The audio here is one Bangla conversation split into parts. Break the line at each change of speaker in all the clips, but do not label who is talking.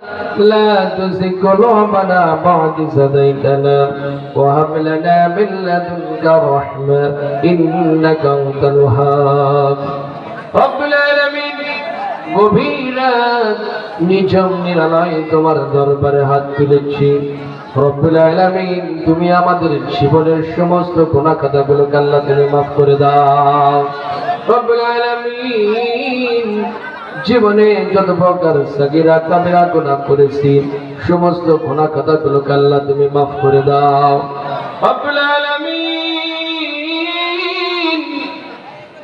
لا تزغ قلوبنا بعد إذ هديتنا وهب لنا من لدنك رحمة إنك أنت الوهاب رب العالمين গভীর রাত নিঝুম নিরালয় তোমার দরবারে হাত তুলেছি রব্বুল আলামিন তুমি আমাদের জীবনের সমস্ত গুনাহ খাতাগুলোকে আল্লাহ তুমি মাফ করে দাও রব্বুল আলামিন জীবনে যত প্রকার সগীরা কাবিরা গুনাহ করেছি সমস্ত গুনাহ খাতাগুলোকে আল্লাহ তুমি মাফ করে দাও রব্বুল আলামিন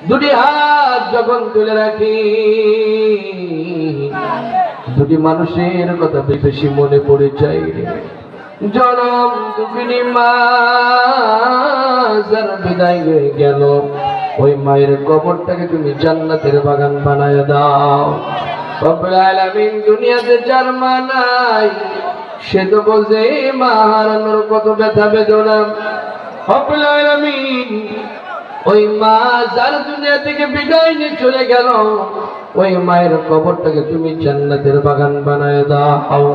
দুটি হাত যখন তুলে রাখি দুটি মানুষের কথা বেশি মনে পড়ে যায় জনম দুঃখিনী মা যার বিদায় হয়ে গেল ওই মায়ের কবরটাকে তুমি জান্নাতের বাগান বানায় দাও রব্বুল আলামিন দুনিয়াতে যার মা নাই সে তো বোঝে মা হারানোর কত ব্যথা বেদনা রব্বুল আলামিন ওই মা যার দুনিয়া থেকে বিদায় নিয়ে চলে গেল ওই মায়ের কবরটাকে তুমি জান্নাতের বাগান বানায় দাও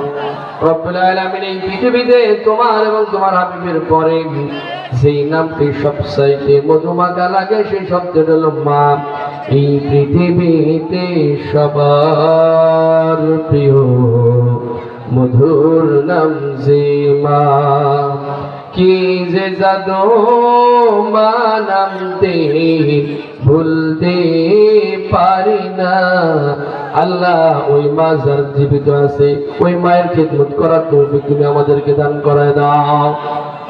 রব্বুল আলামিন এই পৃথিবীতে তোমার এবং তোমার হাবিবের পরে যেই নামটি সবচাইতে মধুমাখা লাগে সেই শব্দটা হলো মা এই পৃথিবীতে সবার প্রিয় মধুর নাম যে মা কি যে জাদু মা নামতে ভুলতে পারি না আল্লাহ ওই মা যার জীবিত আছে ওই মায়ের খিদমত করার তৌফিক তুমি আমাদেরকে দান করায় দাও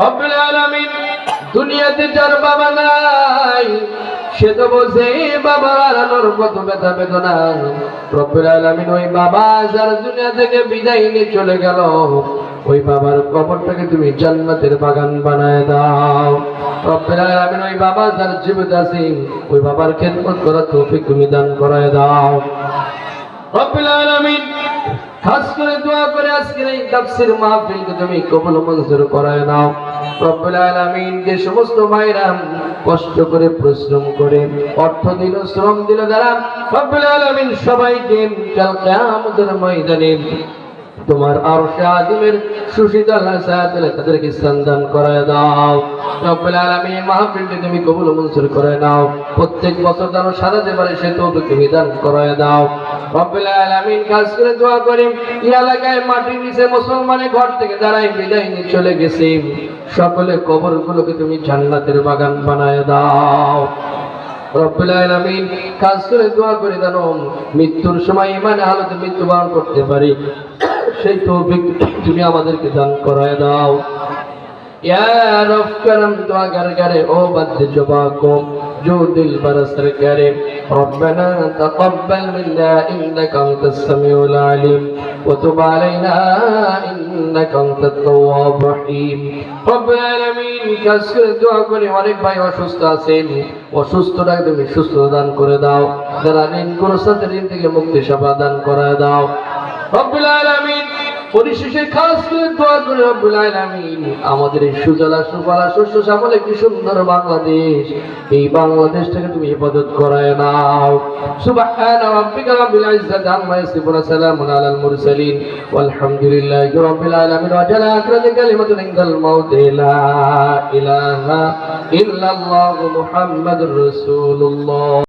রব্বুল আলামিন দুনিয়াতে যার বাবা নাই সে তো বোঝে বাবার হারানোর কত ব্যথা বেদনা রব্বুল আলামিন ওই বাবা যার দুনিয়া থেকে বিদায় নিয়ে চলে গেল ওই বাবার কবরটাকে তুমি জান্নাতের বাগান বানায় দাও রব্বুল আলামিন ওই বাবা যার জীবিত আছে ওই বাবার খিদমত করার তৌফিক তুমি দান করায় দাও রব্বুল আলামিন খাস করে দোয়া করে আজকের এই তাফসীর মাহফিলকে তুমি কবুল মঞ্জুর করায় নাও রব্বুল আলামিন যে সমস্ত মায়েরা কষ্ট করে পরিশ্রম করে অর্থ দিল শ্রম দিল যারা রব্বুল আলামিন সবাইকে কাল কিয়ামতের ময়দানে তোমার আরশে আজিমের সুশীতল হাসায়াতে তাদেরকে স্থান দান করায় দাও রব্বুল আলামিন মাহফিলটি তুমি কবুল মঞ্জুর করে নাও প্রত্যেক বছর যেন সাজাতে পারে সে তৌফিক তুমি দান করায় দাও রব্বুল আলামিন খাস করে দোয়া করি এই এলাকায় মাটির নিচে মুসলমানের ঘর থেকে যারাই বিদায় নিয়ে চলে গেছে সকলে কবরগুলোকে তুমি জান্নাতের বাগান বানায় দাও রব্বুল আলামিন খাস করে দোয়া করে জানো মৃত্যুর সময় ইমানে হালতে মৃত্যুবরণ করতে পারি সেই তৌফিক তুমি আমাদেরকে দান করায় দাও ইয়া রব করম দোয়া করে ও বন্দে জবা কো जो दिल बरसर करे रब्बना तक़ब्बल मिन्ना इन्नका अंतस समीउल अलीम व तुब अलैना इन्नका अंतत तव्वाबुर रहीम रब्बुल आलामीन কাসরে দোয়া করি অনেক ভাই অসুস্থ আছেন অসুস্থটাকে তুমি সুস্থ দান করে দাও যারা ঋণ গ্রস্ত ঋণ থেকে মুক্তি সেবা দান করে দাও রব্বুল আলামিন পরিশেষে খাস করে দোয়া করে রব্বুল আলামিন আমাদের এই সুজলা সুফলা শস্য শ্যামল একটি সুন্দর বাংলাদেশ এই বাংলাদেশটাকে তুমি ইবাদত করায় নাও সুবহানা রাব্বিকা রাব্বিল ইজ্জাতি আম্মা ইয়াসিফুন সালামুন আলাল মুরসালিন ওয়ালহামদুলিল্লাহি রাব্বিল আলামিন ওয়া জালা আখরাতি কালিমাতুন ইনদাল মাউত লা ইলাহা ইল্লাল্লাহু মুহাম্মাদুর রাসূলুল্লাহ।